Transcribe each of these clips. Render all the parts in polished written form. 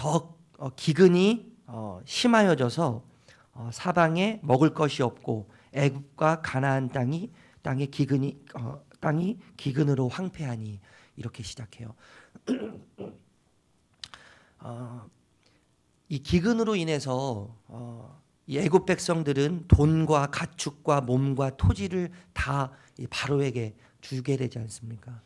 더 기근이 심하여져서 사방에 먹을 것이 없고 애굽과 가나안 땅이 기근으로 황폐하니 이렇게 시작해요. 이 기근으로 인해서 이 애굽 백성들은 돈과 가축과 몸과 토지를 다 바로에게 주게 되지 않습니까?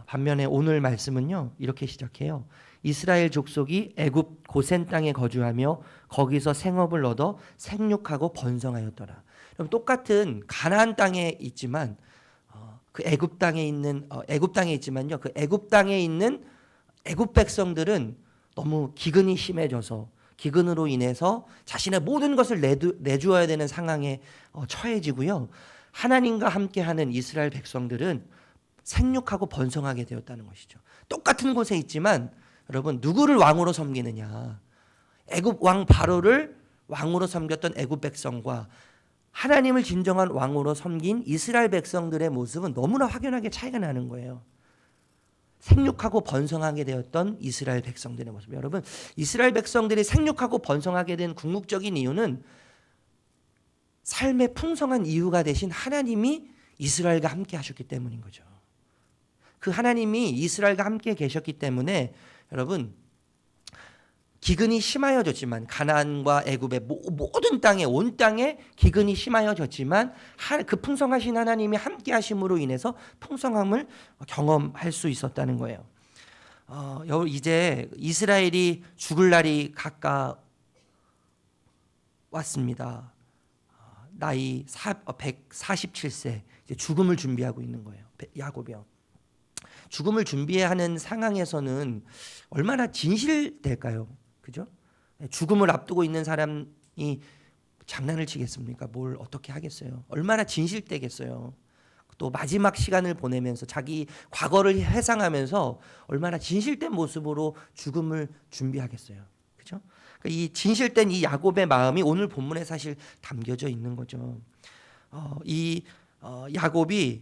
반면에 오늘 말씀은요 이렇게 시작해요. 이스라엘 족속이 애굽 고센 땅에 거주하며 거기서 생업을 얻어 생육하고 번성하였더라. 그럼 똑같은 가나안 땅에 있지만 그 애굽 땅에 있지만요 그 애굽 땅에 있는 애굽 백성들은 너무 기근이 심해져서 기근으로 인해서 자신의 모든 것을 내주어야 되는 상황에 처해지고요. 하나님과 함께하는 이스라엘 백성들은 생육하고 번성하게 되었다는 것이죠. 똑같은 곳에 있지만 여러분 누구를 왕으로 섬기느냐? 애굽 왕 바로를 왕으로 섬겼던 애굽 백성과 하나님을 진정한 왕으로 섬긴 이스라엘 백성들의 모습은 너무나 확연하게 차이가 나는 거예요. 생육하고 번성하게 되었던 이스라엘 백성들의 모습. 여러분, 이스라엘 백성들이 생육하고 번성하게 된 궁극적인 이유는 삶의 풍성한 이유가 되신 하나님이 이스라엘과 함께 하셨기 때문인 거죠. 그 하나님이 이스라엘과 함께 계셨기 때문에 여러분 기근이 심하여졌지만 가나안과 애굽의 모든 땅에 온 땅에 기근이 심하여졌지만 그 풍성하신 하나님이 함께 하심으로 인해서 풍성함을 경험할 수 있었다는 거예요. 이제 이스라엘이 죽을 날이 가까웠습니다. 나이 147세 이제 죽음을 준비하고 있는 거예요. 야곱이요. 죽음을 준비하는 상황에서는 얼마나 진실될까요? 그죠? 죽음을 앞두고 있는 사람이 장난을 치겠습니까? 뭘 어떻게 하겠어요? 얼마나 진실되겠어요? 또 마지막 시간을 보내면서 자기 과거를 회상하면서 얼마나 진실된 모습으로 죽음을 준비하겠어요? 그죠? 그러니까 이 진실된 이 야곱의 마음이 오늘 본문에 사실 담겨져 있는 거죠. 야곱이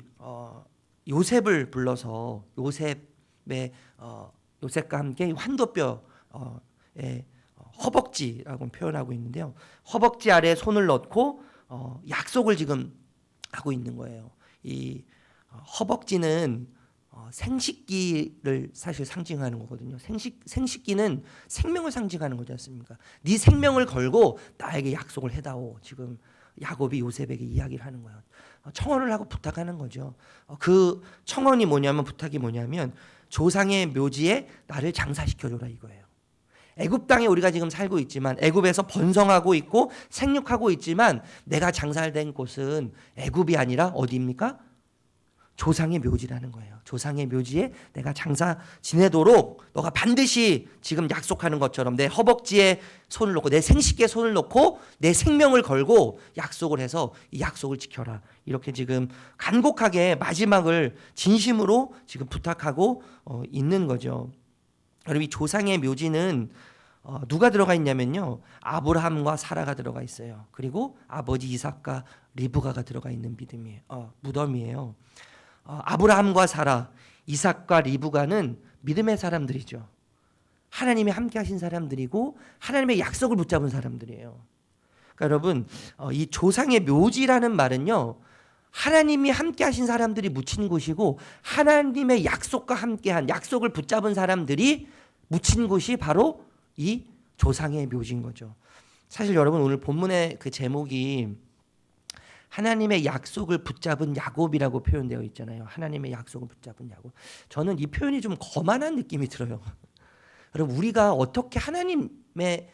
요셉을 불러서 요셉과 함께 환도뼈 허벅지라고 표현하고 있는데요. 허벅지 아래에 손을 넣고 약속을 지금 하고 있는 거예요. 이 허벅지는 생식기를 사실 상징하는 거거든요. 생식기는 생명을 상징하는 거지 않습니까? 네 생명을 걸고 나에게 약속을 해다오. 지금 야곱이 요셉에게 이야기를 하는 거예요. 청혼을 하고 부탁하는 거죠. 그 청혼이 뭐냐면 부탁이 뭐냐면 조상의 묘지에 나를 장사시켜줘라 이거예요. 애굽 땅에 우리가 지금 살고 있지만 애굽에서 번성하고 있고 생육하고 있지만 내가 장사된 곳은 애굽이 아니라 어디입니까? 조상의 묘지라는 거예요. 조상의 묘지에 내가 장사 지내도록 너가 반드시 지금 약속하는 것처럼 내 허벅지에 손을 놓고 내 생식기에 손을 놓고 내 생명을 걸고 약속을 해서 이 약속을 지켜라. 이렇게 지금 간곡하게 마지막을 진심으로 지금 부탁하고 있는 거죠. 여러분 이 조상의 묘지는 누가 들어가 있냐면요. 아브라함과 사라가 들어가 있어요. 그리고 아버지 이삭과 리브가가 들어가 있는 무덤이에요. 아브라함과 사라, 이삭과 리브가는 믿음의 사람들이죠. 하나님이 함께 하신 사람들이고 하나님의 약속을 붙잡은 사람들이에요. 그러니까 여러분 이 조상의 묘지라는 말은요. 하나님이 함께 하신 사람들이 묻힌 곳이고 하나님의 약속과 함께한 약속을 붙잡은 사람들이 묻힌 곳이 바로 이 조상의 묘지인 거죠. 사실 여러분 오늘 본문의 그 제목이 하나님의 약속을 붙잡은 야곱이라고 표현되어 있잖아요. 하나님의 약속을 붙잡은 야곱. 저는 이 표현이 좀 거만한 느낌이 들어요. 여러분 우리가 어떻게 하나님의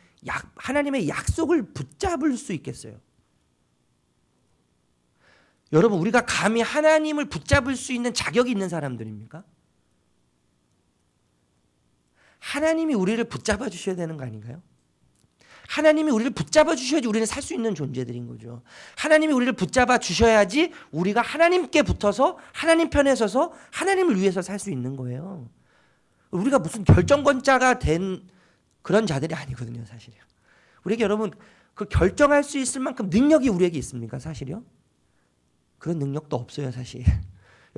약속을 붙잡을 수 있겠어요? 여러분 우리가 감히 하나님을 붙잡을 수 있는 자격이 있는 사람들입니까? 하나님이 우리를 붙잡아 주셔야 되는 거 아닌가요? 하나님이 우리를 붙잡아 주셔야지 우리는 살 수 있는 존재들인 거죠. 하나님이 우리를 붙잡아 주셔야지 우리가 하나님께 붙어서 하나님 편에 서서 하나님을 위해서 살 수 있는 거예요. 우리가 무슨 결정권자가 된 그런 자들이 아니거든요, 사실요. 우리에게 여러분 그 결정할 수 있을 만큼 능력이 우리에게 있습니까, 사실요? 그런 능력도 없어요, 사실.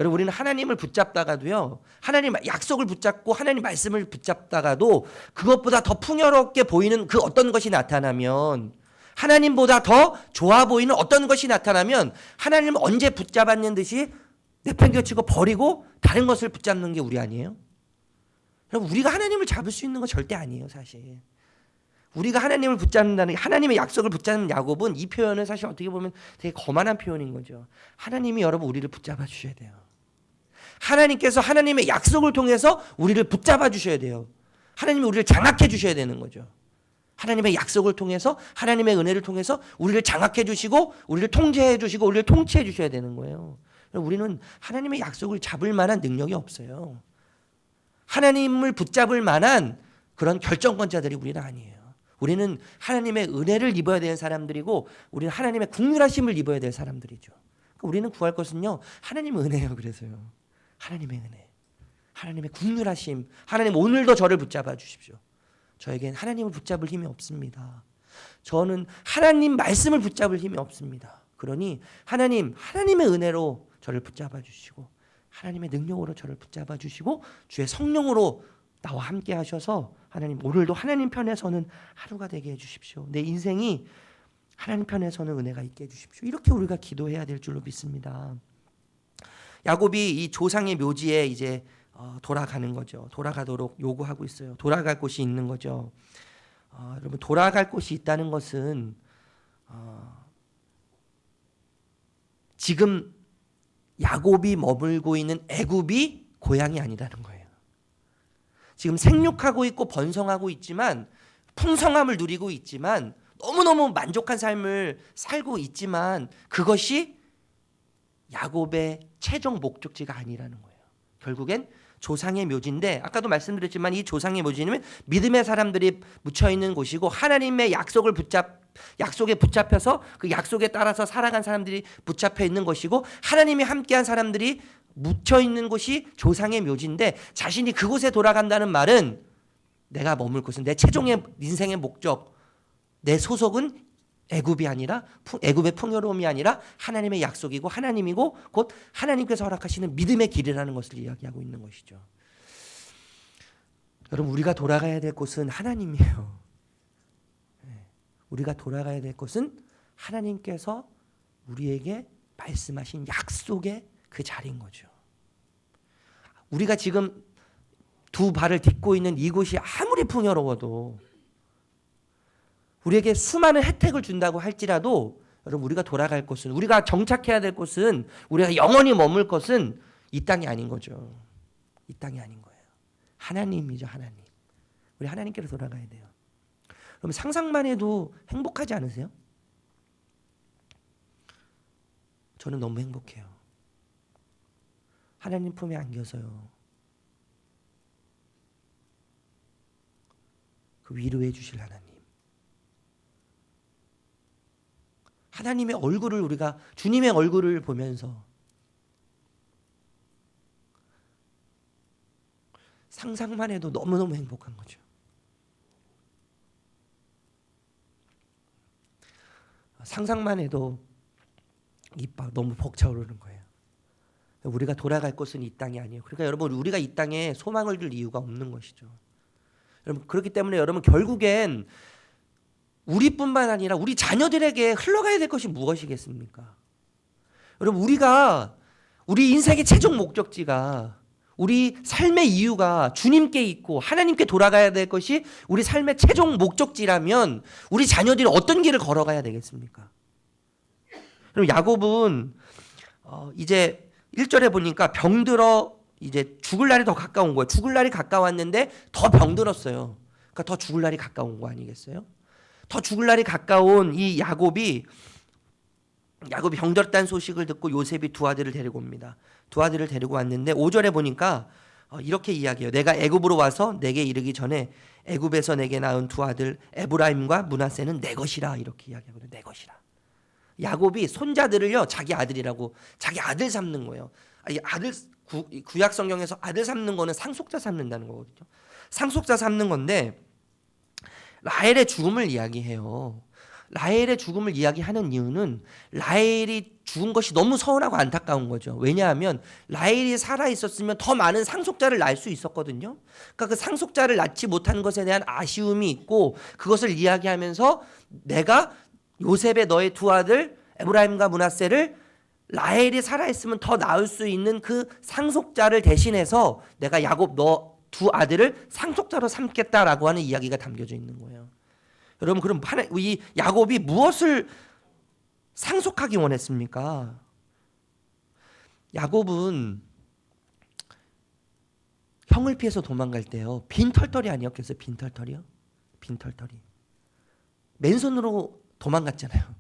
여러분 우리는 하나님을 붙잡다가도요. 하나님 약속을 붙잡고 하나님 말씀을 붙잡다가도 그것보다 더 풍요롭게 보이는 그 어떤 것이 나타나면 하나님보다 더 좋아 보이는 어떤 것이 나타나면 하나님을 언제 붙잡았는 듯이 내팽개치고 버리고 다른 것을 붙잡는 게 우리 아니에요? 여러분 우리가 하나님을 잡을 수 있는 거 절대 아니에요 사실. 우리가 하나님을 붙잡는다는 하나님의 약속을 붙잡는 야곱은 이 표현은 사실 어떻게 보면 되게 거만한 표현인 거죠. 하나님이 여러분 우리를 붙잡아 주셔야 돼요. 하나님께서 하나님의 약속을 통해서 우리를 붙잡아 주셔야 돼요. 하나님이 우리를 장악해 주셔야 되는 거죠. 하나님의 약속을 통해서 하나님의 은혜를 통해서 우리를 장악해 주시고 우리를 통제해 주시고 우리를 통치해 주셔야 되는 거예요. 우리는 하나님의 약속을 잡을 만한 능력이 없어요. 하나님을 붙잡을 만한 그런 결정권자들이 우리는 아니에요. 우리는 하나님의 은혜를 입어야 되는 사람들이고 우리는 하나님의 국률하심을 입어야 될 사람들이죠. 우리는 구할 것은요. 하나님의 은혜예요. 그래서요. 하나님의 은혜. 하나님의 국률하심. 하나님 오늘도 저를 붙잡아 주십시오. 저에겐 하나님을 붙잡을 힘이 없습니다. 저는 하나님 말씀을 붙잡을 힘이 없습니다. 그러니 하나님의 은혜로 저를 붙잡아 주시고 하나님의 능력으로 저를 붙잡아 주시고 주의 성령으로 나와 함께 하셔서 하나님 오늘도 하나님 편에 서는 하루가 되게 해 주십시오. 내 인생이 하나님 편에 서는 은혜가 있게 해 주십시오. 이렇게 우리가 기도해야 될 줄로 믿습니다. 야곱이 이 조상의 묘지에 이제 돌아가는 거죠. 돌아가도록 요구하고 있어요. 돌아갈 곳이 있는 거죠. 여러분 돌아갈 곳이 있다는 것은 지금 야곱이 머물고 있는 애굽이 고향이 아니라는 거예요. 지금 생육하고 있고 번성하고 있지만 풍성함을 누리고 있지만 너무너무 만족한 삶을 살고 있지만 그것이 야곱의 최종 목적지가 아니라는 거예요. 결국엔 조상의 묘지인데 아까도 말씀드렸지만 이 조상의 묘지는 믿음의 사람들이 묻혀있는 곳이고 하나님의 약속에 붙잡혀서 그 약속에 따라서 살아간 사람들이 붙잡혀 있는 것이고 하나님이 함께한 사람들이 묻혀있는 곳이 조상의 묘지인데 자신이 그곳에 돌아간다는 말은 내가 머물 곳은 내 최종의 인생의 목적 내 소속은 애굽이 아니라 애굽의 풍요로움이 아니라 하나님의 약속이고 하나님이고 곧 하나님께서 허락하시는 믿음의 길이라는 것을 이야기하고 있는 것이죠. 여러분 우리가 돌아가야 될 곳은 하나님이에요. 우리가 돌아가야 될 곳은 하나님께서 우리에게 말씀하신 약속의 그 자리인 거죠. 우리가 지금 두 발을 딛고 있는 이곳이 아무리 풍요로워도 우리에게 수많은 혜택을 준다고 할지라도 여러분 우리가 돌아갈 곳은 우리가 정착해야 될 곳은 우리가 영원히 머물 것은 이 땅이 아닌 거죠. 이 땅이 아닌 거예요. 하나님이죠. 하나님. 우리 하나님께로 돌아가야 돼요. 그럼 상상만 해도 행복하지 않으세요? 저는 너무 행복해요. 하나님 품에 안겨서요. 그 위로해 주실 하나님. 하나님의 얼굴을 우리가 주님의 얼굴을 보면서 상상만 해도 너무너무 행복한 거죠. 상상만 해도 입 너무 벅차오르는 거예요. 우리가 돌아갈 곳은 이 땅이 아니에요. 그러니까 여러분 우리가 이 땅에 소망을 둘 이유가 없는 것이죠. 여러분 그렇기 때문에 여러분 결국엔 우리뿐만 아니라 우리 자녀들에게 흘러가야 될 것이 무엇이겠습니까? 여러분 우리 인생의 최종 목적지가 우리 삶의 이유가 주님께 있고 하나님께 돌아가야 될 것이 우리 삶의 최종 목적지라면 우리 자녀들이 어떤 길을 걸어가야 되겠습니까? 그럼 야곱은 이제 1절에 보니까 병들어 이제 죽을 날이 더 가까운 거예요. 죽을 날이 가까웠는데 더 병들었어요. 그러니까 더 죽을 날이 가까운 거 아니겠어요? 더 죽을 날이 가까운 이 야곱이 병들었다는 소식을 듣고 요셉이 두 아들을 데리고 옵니다. 두 아들을 데리고 왔는데 5절에 보니까 이렇게 이야기해요. 내가 애굽으로 와서 내게 이르기 전에 애굽에서 내게 낳은 두 아들 에브라임과 므낫세는 내 것이라 이렇게 이야기하거든요. 내 것이라. 야곱이 손자들을요 자기 아들이라고 자기 아들 삼는 거예요. 아들 구약 성경에서 아들 삼는 거는 상속자 삼는다는 거거든요. 상속자 삼는 건데 라헬의 죽음을 이야기해요. 라헬의 죽음을 이야기하는 이유는 라헬이 죽은 것이 너무 서운하고 안타까운 거죠. 왜냐하면 라헬이 살아 있었으면 더 많은 상속자를 낳을 수 있었거든요. 그러니까 그 상속자를 낳지 못한 것에 대한 아쉬움이 있고, 그것을 이야기하면서 내가 요셉의 너의 두 아들 에브라임과 므낫세를 라헬이 살아있으면 더 낳을 수 있는 그 상속자를 대신해서 내가 야곱 너 두 아들을 상속자로 삼겠다라고 하는 이야기가 담겨져 있는 거예요. 여러분, 그럼 이 야곱이 무엇을 상속하기 원했습니까? 야곱은 형을 피해서 도망갈 때요, 빈털털이 아니었겠어요? 빈털털이요? 빈털털이. 맨손으로 도망갔잖아요.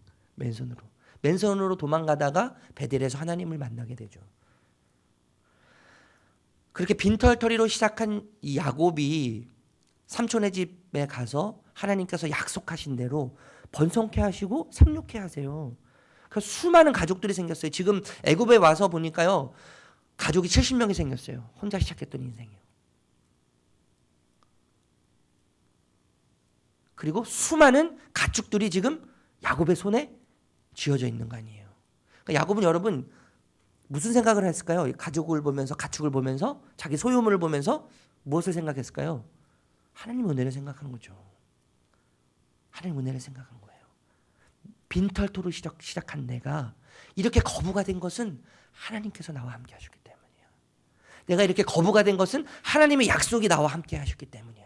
맨손으로 도망가다가 베델에서 하나님을 만나게 되죠. 그렇게 빈털터리로 시작한 이 야곱이 삼촌의 집에 가서 하나님께서 약속하신 대로 번성케 하시고 생육케 하세요. 그러니까 수많은 가족들이 생겼어요. 지금 애굽에 와서 보니까요, 가족이 70명이 생겼어요. 혼자 시작했던 인생이요. 그리고 수많은 가축들이 지금 야곱의 손에 쥐어져 있는 거 아니에요. 그러니까 야곱은, 여러분, 무슨 생각을 했을까요? 가족을 보면서, 가축을 보면서, 자기 소유물을 보면서 무엇을 생각했을까요? 하나님 은혜를 생각하는 거죠. 하나님 은혜를 생각한 거예요. 빈털토로 시작한 내가 이렇게 거부가 된 것은 하나님께서 나와 함께 하셨기 때문이에요. 내가 이렇게 거부가 된 것은 하나님의 약속이 나와 함께 하셨기 때문이에요.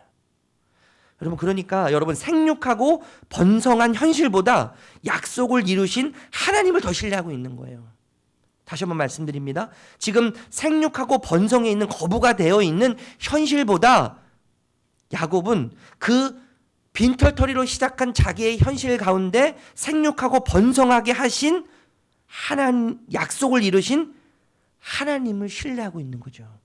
여러분, 그러니까 여러분, 생육하고 번성한 현실보다 약속을 이루신 하나님을 더 신뢰하고 있는 거예요. 다시 한번 말씀드립니다. 지금 생육하고 번성에 있는, 거부가 되어 있는 현실보다 야곱은 그 빈털터리로 시작한 자기의 현실 가운데 생육하고 번성하게 하신 하나님, 약속을 이루신 하나님을 신뢰하고 있는 거죠.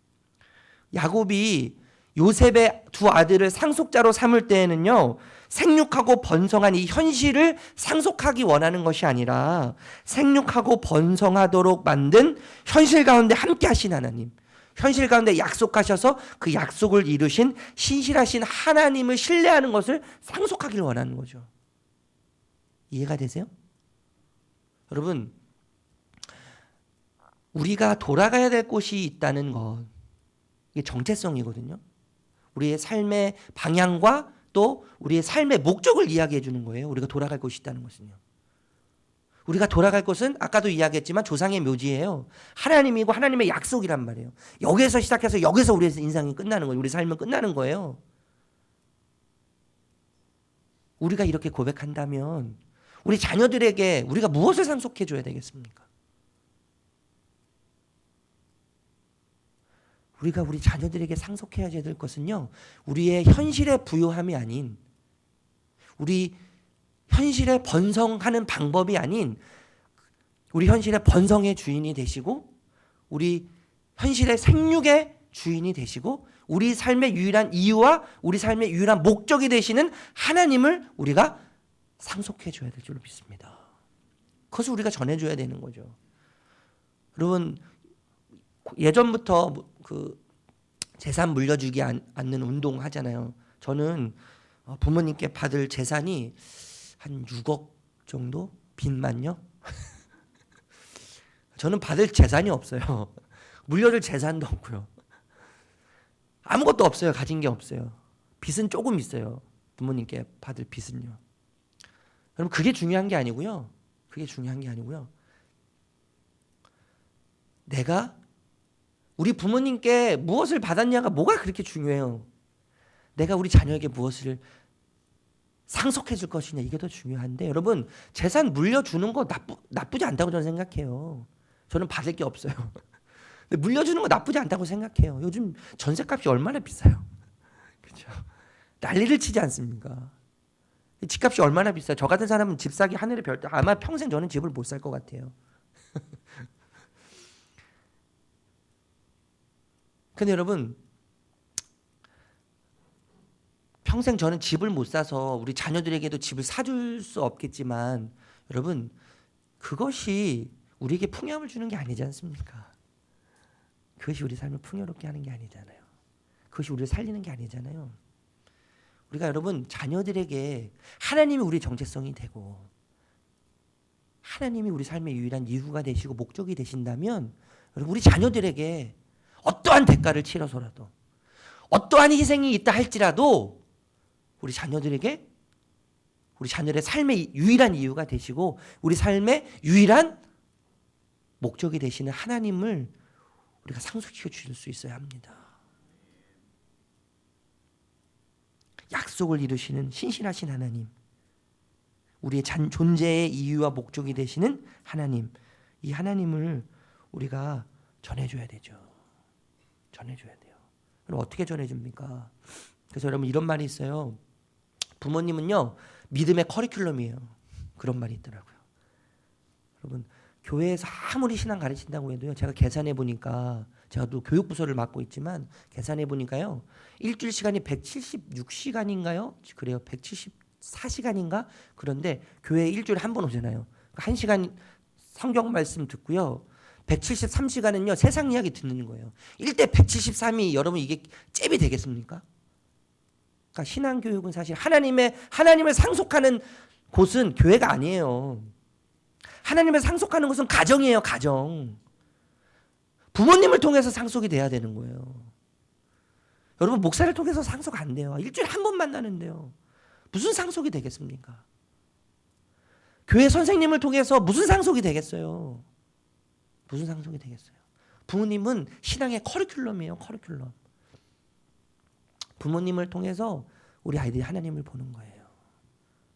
야곱이 요셉의 두 아들을 상속자로 삼을 때에는요, 생육하고 번성한 이 현실을 상속하기 원하는 것이 아니라 생육하고 번성하도록 만든 현실 가운데 함께 하신 하나님, 현실 가운데 약속하셔서 그 약속을 이루신 신실하신 하나님을 신뢰하는 것을 상속하기를 원하는 거죠. 이해가 되세요? 여러분, 우리가 돌아가야 될 곳이 있다는 것, 이게 정체성이거든요. 우리의 삶의 방향과 또 우리의 삶의 목적을 이야기해 주는 거예요. 우리가 돌아갈 곳이 있다는 것은요. 우리가 돌아갈 곳은 아까도 이야기했지만 조상의 묘지예요. 하나님이고 하나님의 약속이란 말이에요. 여기에서 시작해서 여기서 우리의 인생이 끝나는 거예요. 우리 삶은 끝나는 거예요. 우리가 이렇게 고백한다면 우리 자녀들에게 우리가 무엇을 상속해 줘야 되겠습니까? 우리가 우리 자녀들에게 상속해야 될 것은요, 우리의 현실의 부요함이 아닌, 우리 현실의 번성하는 방법이 아닌, 우리 현실의 번성의 주인이 되시고, 우리 현실의 생육의 주인이 되시고, 우리 삶의 유일한 이유와 우리 삶의 유일한 목적이 되시는 하나님을 우리가 상속해 줘야 될 줄로 믿습니다. 그것을 우리가 전해줘야 되는 거죠. 여러분, 예전부터 그 재산 물려주기 않는 운동 하잖아요. 저는 부모님께 받을 재산이 한 6억 정도? 빚만요? 저는 받을 재산이 없어요. 물려줄 재산도 없고요. 아무것도 없어요. 가진 게 없어요. 빚은 조금 있어요. 부모님께 받을 빚은요. 여러분, 그게 중요한 게 아니고요. 내가 우리 부모님께 무엇을 받았냐가 뭐가 그렇게 중요해요. 내가 우리 자녀에게 무엇을 상속해 줄 것이냐, 이게 더 중요한데, 여러분, 재산 물려주는 거 나쁘지 않다고 저는 생각해요. 저는 받을 게 없어요. 근데 물려주는 거 나쁘지 않다고 생각해요. 요즘 전세값이 얼마나 비싸요. 그렇죠? 난리를 치지 않습니까? 집값이 얼마나 비싸요. 저 같은 사람은 집 사기 하늘의 별따, 아마 평생 저는 집을 못 살 것 같아요. 근데 여러분, 평생 저는 집을 못 사서 우리 자녀들에게도 집을 사줄 수 없겠지만, 여러분, 그것이 우리에게 풍요함을 주는 게 아니지 않습니까? 그것이 우리 삶을 풍요롭게 하는 게 아니잖아요. 그것이 우리를 살리는 게 아니잖아요. 우리가 여러분 자녀들에게 하나님이 우리 정체성이 되고 하나님이 우리 삶의 유일한 이유가 되시고 목적이 되신다면 여러분 우리 자녀들에게 어떠한 대가를 치러서라도 어떠한 희생이 있다 할지라도 우리 자녀들에게 우리 자녀의 삶의 유일한 이유가 되시고 우리 삶의 유일한 목적이 되시는 하나님을 우리가 상속시켜 주실 수 있어야 합니다. 약속을 이루시는 신실하신 하나님, 우리의 존재의 이유와 목적이 되시는 하나님, 이 하나님을 우리가 전해줘야 되죠. 전해줘야 돼요. 그럼 어떻게 전해줍니까? 그래서 여러분 이런 말이 있어요. 부모님은요 믿음의 커리큘럼이에요. 그런 말이 있더라고요. 여러분 교회에서 아무리 신앙 가르친다고 해도요, 제가 계산해 보니까 제가 또 교육부서를 맡고 있지만 계산해 보니까요 일주일 시간이 176시간인가요? 그래요. 174시간인가? 그런데 교회에 일주일에 한 번 오잖아요. 1시간 성경 말씀 듣고요 173시간은요 세상 이야기 듣는 거예요. 1대 173이 여러분 이게 잽이 되겠습니까? 그러니까 신앙교육은 사실 하나님을 상속하는 곳은 교회가 아니에요. 하나님을 상속하는 것은 가정이에요. 가정. 부모님을 통해서 상속이 돼야 되는 거예요. 여러분 목사를 통해서 상속 안 돼요. 일주일에 한 번 만나는데요. 무슨 상속이 되겠습니까? 교회 선생님을 통해서 무슨 상속이 되겠어요? 무슨 상속이 되겠어요? 부모님은 신앙의 커리큘럼이에요. 커리큘럼. 부모님을 통해서 우리 아이들이 하나님을 보는 거예요.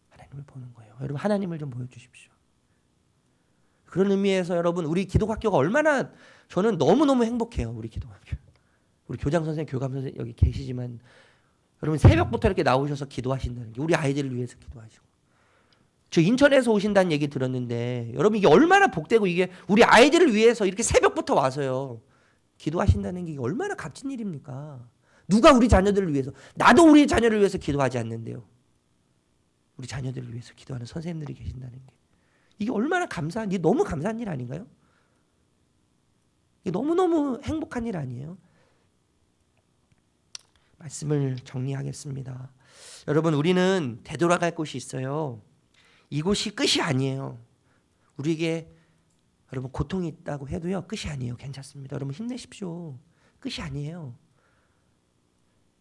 하나님을 보는 거예요. 여러분 하나님을 좀 보여주십시오. 그런 의미에서 여러분 우리 기독학교가 얼마나 저는 너무너무 행복해요. 우리 기독학교. 우리 교장 선생님, 교감 선생님 여기 계시지만 여러분 새벽부터 이렇게 나오셔서 기도하신다는 게 우리 아이들을 위해서 기도하시고 저 인천에서 오신다는 얘기 들었는데 여러분 이게 얼마나 복되고 이게 우리 아이들을 위해서 이렇게 새벽부터 와서요 기도하신다는 게 얼마나 값진 일입니까? 누가 우리 자녀들을 위해서 나도 우리 자녀를 위해서 기도하지 않는데요. 우리 자녀들을 위해서 기도하는 선생님들이 계신다는 게 이게 얼마나 감사한 이게 너무 감사한 일 아닌가요? 이게 너무너무 행복한 일 아니에요? 말씀을 정리하겠습니다. 여러분 우리는 되돌아갈 곳이 있어요. 이곳이 끝이 아니에요. 우리에게 여러분 고통이 있다고 해도요 끝이 아니에요. 괜찮습니다. 여러분 힘내십시오. 끝이 아니에요.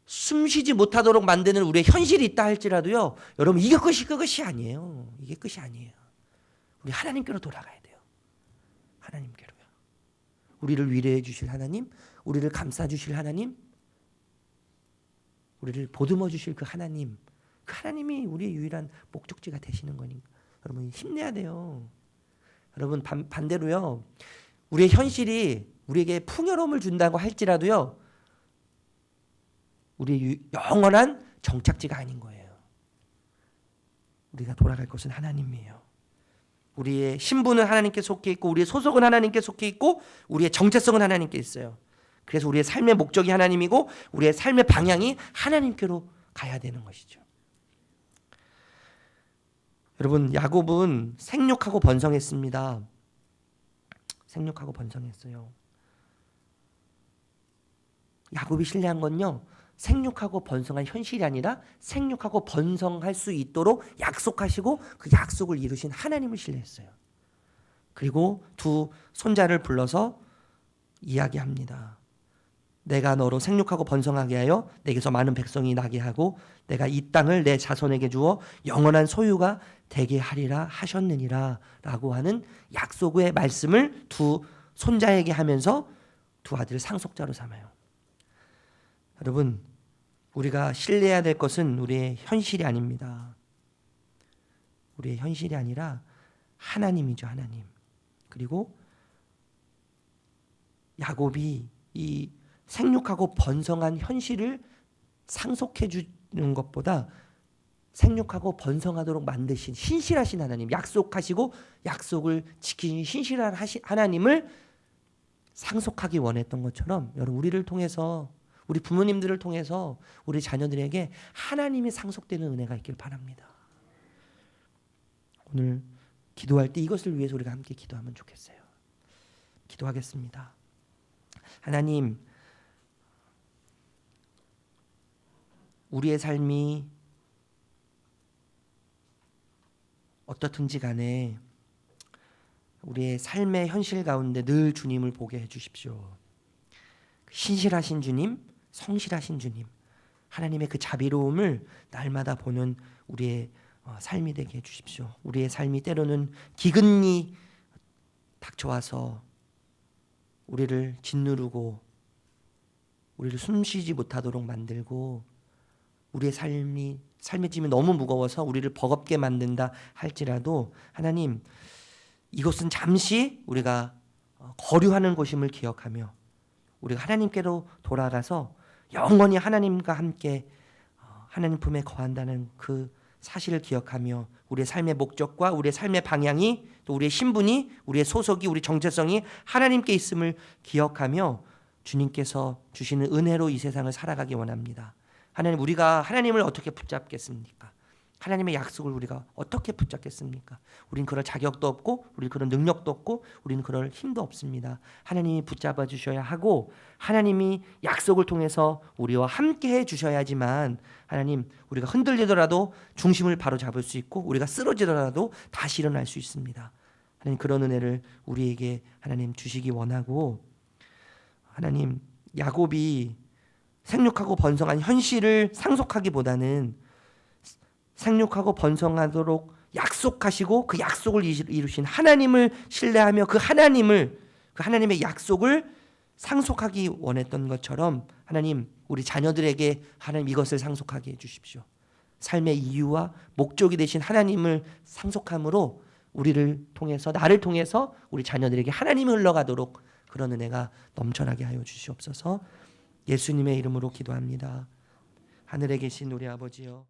숨쉬지 못하도록 만드는 우리의 현실이 있다 할지라도요 여러분 이게 끝이 아니에요. 이게 끝이 아니에요. 우리 하나님께로 돌아가야 돼요. 하나님께로요. 우리를 위로해 주실 하나님, 우리를 감싸 주실 하나님, 우리를 보듬어 주실 그 하나님, 그 하나님이 우리의 유일한 목적지가 되시는 거니까 여러분 힘내야 돼요. 여러분 반대로요 우리의 현실이 우리에게 풍요로움을 준다고 할지라도요 우리의 영원한 정착지가 아닌 거예요. 우리가 돌아갈 곳은 하나님이에요. 우리의 신분은 하나님께 속해 있고 우리의 소속은 하나님께 속해 있고 우리의 정체성은 하나님께 있어요. 그래서 우리의 삶의 목적이 하나님이고 우리의 삶의 방향이 하나님께로 가야 되는 것이죠. 여러분 야곱은 생육하고 번성했습니다. 생육하고 번성했어요. 야곱이 신뢰한 건요 생육하고 번성한 현실이 아니라 생육하고 번성할 수 있도록 약속하시고 그 약속을 이루신 하나님을 신뢰했어요. 그리고 두 손자를 불러서 이야기합니다. 내가 너로 생육하고 번성하게 하여 내게서 많은 백성이 나게 하고 내가 이 땅을 내 자손에게 주어 영원한 소유가 되게 하리라 하셨느니라 라고 하는 약속의 말씀을 두 손자에게 하면서 두 아들을 상속자로 삼아요. 여러분 우리가 신뢰해야 될 것은 우리의 현실이 아닙니다. 우리의 현실이 아니라 하나님이죠. 하나님. 그리고 야곱이 이 생육하고 번성한 현실을 상속해 주는 것보다 생육하고 번성하도록 만드신 신실하신 하나님, 약속하시고 약속을 지키신 신실한 하나님을 상속하기 원했던 것처럼 여러분 우리를 통해서 우리 부모님들을 통해서 우리 자녀들에게 하나님이 상속되는 은혜가 있길 바랍니다. 오늘 기도할 때 이것을 위해서 우리가 함께 기도하면 좋겠어요. 기도하겠습니다. 하나님, 우리의 삶이 어떻든지 간에 우리의 삶의 현실 가운데 늘 주님을 보게 해주십시오. 신실하신 주님, 성실하신 주님, 하나님의 그 자비로움을 날마다 보는 우리의 삶이 되게 해주십시오. 우리의 삶이 때로는 기근이 닥쳐와서 우리를 짓누르고 우리를 숨쉬지 못하도록 만들고 우리의 삶의 짐이 너무 무거워서 우리를 버겁게 만든다 할지라도 하나님, 이것은 잠시 우리가 거류하는 곳임을 기억하며 우리가 하나님께로 돌아가서 영원히 하나님과 함께 하나님 품에 거한다는 그 사실을 기억하며 우리의 삶의 목적과 우리의 삶의 방향이 또 우리의 신분이 우리의 소속이 우리 정체성이 하나님께 있음을 기억하며 주님께서 주시는 은혜로 이 세상을 살아가기 원합니다. 하나님, 우리가 하나님을 어떻게 붙잡겠습니까? 하나님의 약속을 우리가 어떻게 붙잡겠습니까? 우린 그럴 자격도 없고 우린 그런 능력도 없고 우리는 그럴 힘도 없습니다. 하나님이 붙잡아 주셔야 하고 하나님이 약속을 통해서 우리와 함께 해 주셔야지만 하나님, 우리가 흔들리더라도 중심을 바로 잡을 수 있고 우리가 쓰러지더라도 다시 일어날 수 있습니다. 하나님, 그런 은혜를 우리에게 하나님 주시기 원하고, 하나님, 야곱이 생육하고 번성한 현실을 상속하기보다는 생육하고 번성하도록 약속하시고 그 약속을 이루신 하나님을 신뢰하며 그 하나님의 약속을 상속하기 원했던 것처럼 하나님, 우리 자녀들에게 하나님 이것을 상속하게 해주십시오. 삶의 이유와 목적이 되신 하나님을 상속함으로 우리를 통해서, 나를 통해서 우리 자녀들에게 하나님이 흘러가도록 그런 은혜가 넘쳐나게 하여 주시옵소서. 예수님의 이름으로 기도합니다. 하늘에 계신 우리 아버지여,